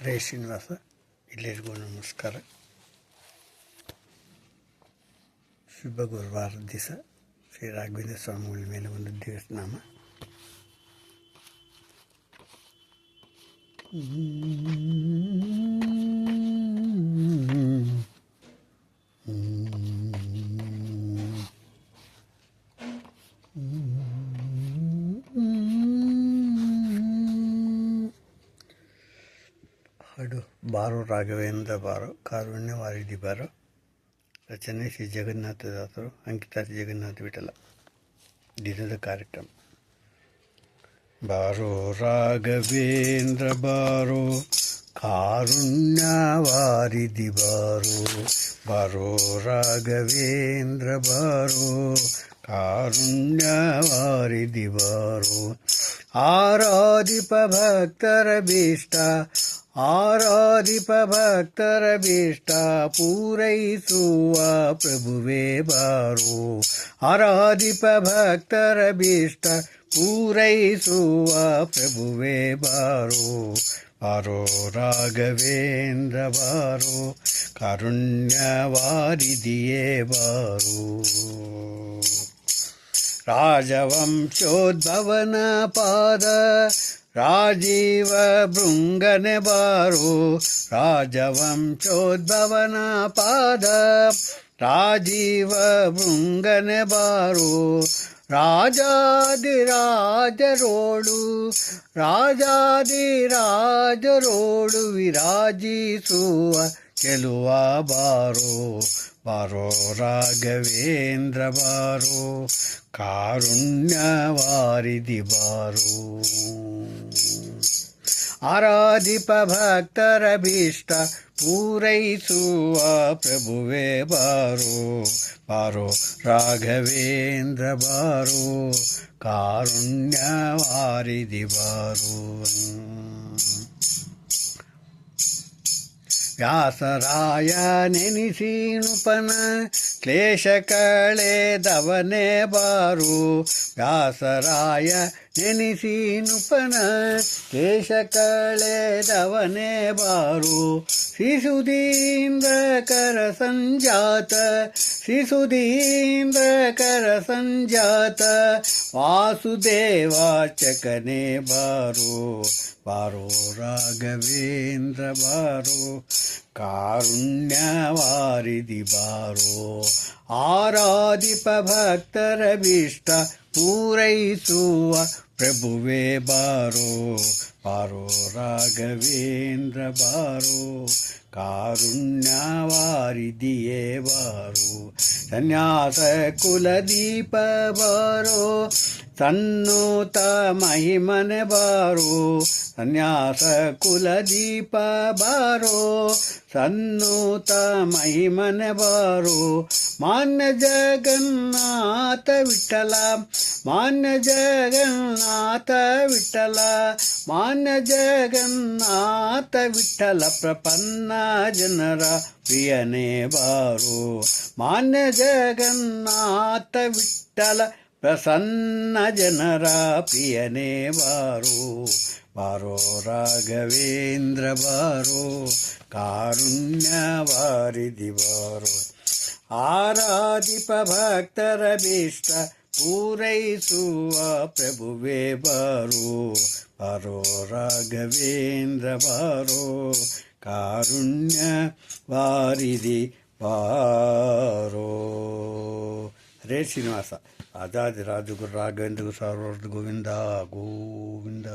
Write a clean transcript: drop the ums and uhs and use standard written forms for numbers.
ರೇ ಶ್ರೀನಿವಾಸ. ಎಲ್ಲರಿಗೂ ನಮಸ್ಕಾರ. ಶುಭ ಗುರುವಾರದ ದಿವಸ ಶ್ರೀ ರಾಘವೇಂದ್ರ ಸ್ವಾಮಿಗಳ ಮೇಲೆ ಒಂದು ದೇವಸ್ಥಾನ. ಹಾಡು ಬಾರೋ ರಾಘವೇಂದ್ರ ಬಾರೋ ಕಾರುಣ್ಯವಾರಿಧಿ ಬಾರೋ. ರಚನೆ ಶ್ರೀ ಜಗನ್ನಾಥದಾಸರು, ಅಂಕಿತ ಜಗನ್ನಾಥ ವಿಠಲ. ದಿನದ ಕಾರ್ಯಕ್ರಮ. ಬಾರೋ ರಾಘವೇಂದ್ರ ಬಾರೋ ಕಾರುಣ್ಯವಾರಿಧಿ ಬಾರೋ, ಬಾರೋ ರಾಘವೇಂದ್ರ ಬಾರೋ ಕಾರುಣ್ಯವಾರಿಧಿ ಬಾರೋ. ಆರಾಧಿಪ ಭಕ್ತರ ಭೀಷ್ಟ, ಆರಾಧಿಪ ಭಕ್ತರ ಭೀಷ್ಟ ಪೂರೈಸುವ ಪ್ರಭುವೇ ಬಾರೋ. ಆರಾಧಿಪ ಭಕ್ತರ ಭೀಷ್ಟ ಪೂರೈಸುವ ಪ್ರಭುವೇ ಬಾರೋ. ಬಾರೋ ರಾಘವೇಂದ್ರ ಬಾರೋ ಕಾರುಣ್ಯವಾರಿಧಿಯೇ ಬಾರೋ. ರಾಜವಂಶೋದ್ಭವನ ಪಾದ ರಾಜೀವ ಭೃಂಗನೆ ಬಾರೋ. ರಾಜವಂಶೋದ್ಭವನ ಪಾದ ರಾಜೀವ ಭೃಂಗನೆ ಬಾರೋ. ರಾಜಾದಿರಾಜರೋಳು, ರಾಜಾದಿರಾಜರೋಳು ವಿರಾಜಿಸುವ ಚೆಲುವ ಬಾರೋ. ಬಾರೋ ರಾಘವೇಂದ್ರ ಬಾರೋ ಕಾರುಣ್ಯವಾರಿಧಿ ಬಾರೋ. ಆರಾಧಿಪ ಭಕ್ತರ ಭೀಷ್ಟ ಪೂರೈಸುವ ಪ್ರಭುವೇ ಬಾರೋ. ಬಾರೋ ರಾಘವೇಂದ್ರ ಬಾರೋ ಕಾರುಣ್ಯವಾರಿಧಿ ಬಾರೋ. ವ್ಯಾಸರಾಯ ನೆನೆಸಿ ನೃಪನ ಕ್ಲೇಶ ಕಳೆದವನೇ ಬಾರೋ. ವ್ಯಾಸರಾಯ ನೆನೆಸಿ ನೃಪನ ಕ್ಲೇಶ ಕಳೆದವನೇ ಬಾರೋ. ಶಿಶುಧೀಂದ್ರಕರ ಸಂಜಾತ, ಶಿಶುಧೀಂದ್ರಕರ ಸಂಜಾತ ವಾಸುದೇವಾಚಕನೇ ಬಾರೋ. ಬಾರೋ ರಾಘವೇಂದ್ರ ಬಾರೋ ಕಾರುಣ್ಯವಾರಿಧಿ ಬಾರೋ. ಆರಾಧಿಪ ಭಕ್ತರ ಭೀಷ್ಟ ಪೂರೈಸುವ ಪ್ರಭುವೇ ಬಾರೋ. ಬಾರೋ ರಾಘವೇಂದ್ರ ಬಾರೋ ಕಾರುಣ್ಯವಾರಿಧಿಯೇ ಬಾರೋ. ಸನ್ಯಾಸ ಕುಲದೀಪ ಬಾರೋ, ಸನ್ನೂತ ಮಹಿಮನೆ ಬಾರೋ. ಸನ್ಯಾಸ ಕುಲದೀಪ ಬಾರೋ, ಸನ್ನೂತ ಮಹಿಮನೆ ಬಾರೋ. ಮಾನ್ಯ ಜಗನ್ನಾಥ ವಿಠಲ, ಮಾನ್ಯ ಜಗನ್ನಾಥ ವಿಠಲ, ಮಾನ್ಯ ಜಗನ್ನಾಥ ವಿಠಲ ಪ್ರಪನ್ನ ಜನರ ಪ್ರಿಯನೇ ಬಾರೋ. ಮಾನ್ಯ ಜಗನ್ನಾಥ ವಿಠಲ ಪ್ರಸನ್ನ ಜನರ ಪ್ರಿಯನೇ ಬಾರೋ. ಬಾರೋ ರಾಘವೇಂದ್ರ ಬಾರೋ ಕಾರುಣ್ಯವಾರಿಧಿ ಬಾರೋ. ಆರಾಧಿಪ ಭಕ್ತರ ಭೀಷ್ಟ ಪೂರೈಸುವ ಪ್ರಭುವೇ ಬಾರೋ. ಬಾರೋ ರಾಘವೇಂದ್ರ ಬಾರೋ ಕಾರುಣ್ಯವಾರಿಧಿ ಬಾರೋ. ರೇ ಶ್ರೀನಿವಾಸ. ರಾಜಾದಿರಾಜ ಗುರು ರಾಘವೇಂದ್ರ ಸರ್ವರ್ಧ ಗೋವಿಂದ ಗೋವಿಂದ.